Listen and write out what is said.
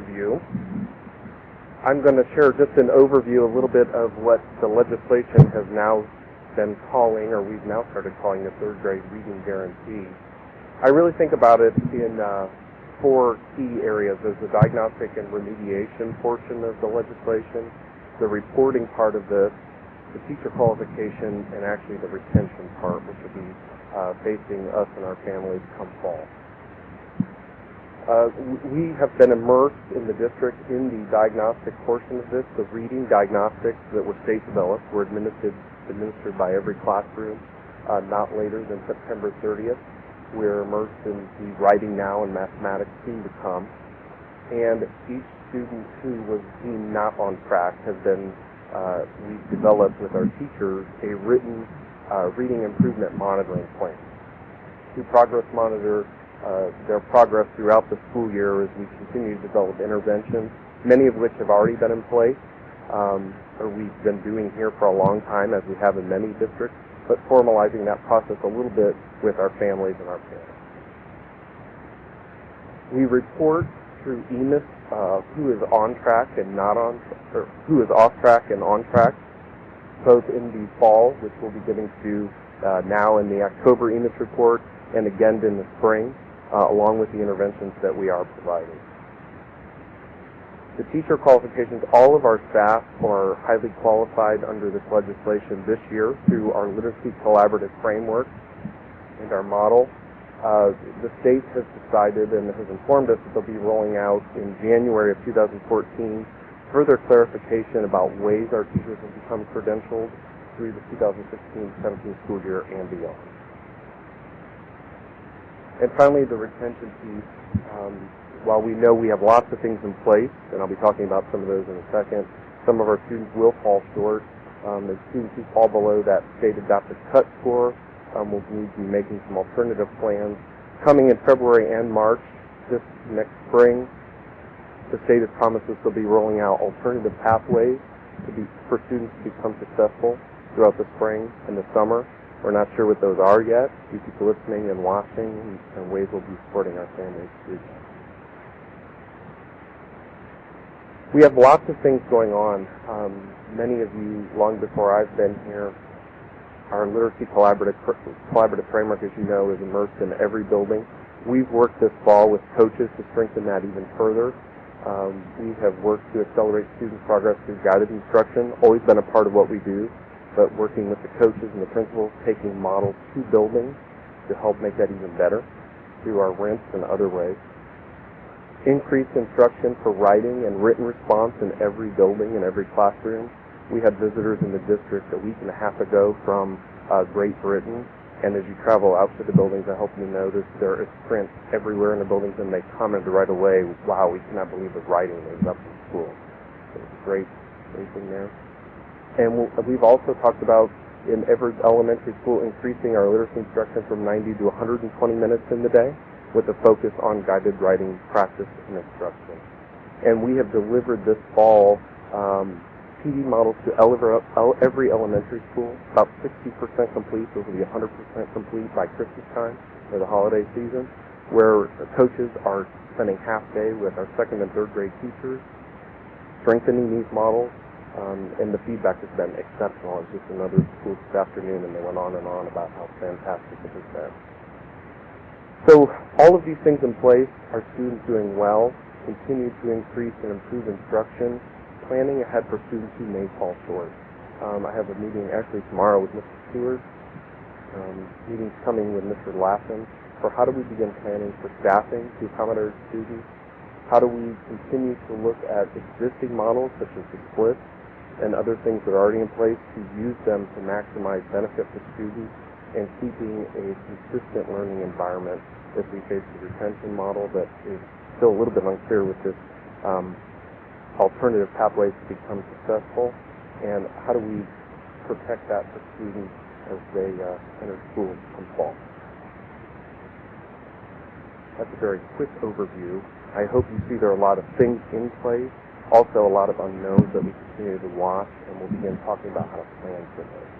review. I'm going to share just an overview, a little bit of what the legislation has now been calling, or we've now started calling, the third grade reading guarantee. I really think about it in four key areas. There's the diagnostic and remediation portion of the legislation, the reporting part of this, the teacher qualification, and actually the retention part, which will be facing us and our families come fall. We have been immersed in the district in the diagnostic portion of this. The reading diagnostics that were state-developed were administered by every classroom not later than September 30th. We're immersed in the writing now and mathematics soon to come. And each student who was deemed not on track has been, we've developed with our teachers a written reading improvement monitoring plan to progress monitor their progress throughout the school year as we continue to develop interventions, many of which have already been in place, or we've been doing here for a long time, as we have in many districts, but formalizing that process a little bit with our families and our parents. We report through EMIS who is on track and not on, or who is off track and on track, both in the fall, which we'll be getting to now in the October EMIS report, and again in the spring, along with the interventions that we are providing. The teacher qualifications, all of our staff are highly qualified under this legislation this year through our literacy collaborative framework and our model. The state has decided and has informed us that they'll be rolling out in January of 2014 further clarification about ways our teachers will become credentialed through the 2016-17 school year and beyond. And finally, the retention piece. While we know we have lots of things in place, and I'll be talking about some of those in a second, some of our students will fall short. The students who fall below that state adopted cut score will need to be making some alternative plans. Coming in February and March, this next spring, the state has promised us they'll be rolling out alternative pathways for students to become successful throughout the spring and the summer. We're not sure what those are yet. We keep listening and watching and ways we'll be supporting our families through that. We have lots of things going on. Many of you, long before I've been here, our literacy collaborative framework, as you know, is immersed in every building. We've worked this fall with coaches to strengthen that even further. We have worked to accelerate student progress through guided instruction, always been a part of what we do, but working with the coaches and the principals, taking models to buildings to help make that even better through our RINTs and other ways. Increased instruction for writing and written response in every building and every classroom. We had visitors in the district a week and a half ago from Great Britain, and as you travel out to the buildings, I hope you notice there is print everywhere in the buildings, and they commented right away, wow, we cannot believe the writing is up in school. So it's a great thing there. And we've also talked about in every elementary school increasing our literacy instruction from 90 to 120 minutes in the day, with a focus on guided writing practice and instruction. And we have delivered this fall PD models to every elementary school, about 60% complete. Those will be 100% complete by Christmas time or the holiday season, where the coaches are spending half day with our second and third grade teachers, strengthening these models, and the feedback has been exceptional. I was just in another school this afternoon, and they went on and on about how fantastic it has been. So all of these things in place, our students doing well, continue to increase and improve instruction, planning ahead for students who may fall short. I have a meeting actually tomorrow with Mr. Stewart, meetings coming with Mr. Lassen, for how do we begin planning for staffing to accommodate our students, how do we continue to look at existing models such as the split and other things that are already in place to use them to maximize benefit for students and keeping a consistent learning environment as we face the retention model that is still a little bit unclear with this alternative pathways to become successful, and how do we protect that for students as they enter school come fall. That's a very quick overview. I hope you see there are a lot of things in place, also a lot of unknowns that we continue to watch, and we'll begin talking about how to plan for those.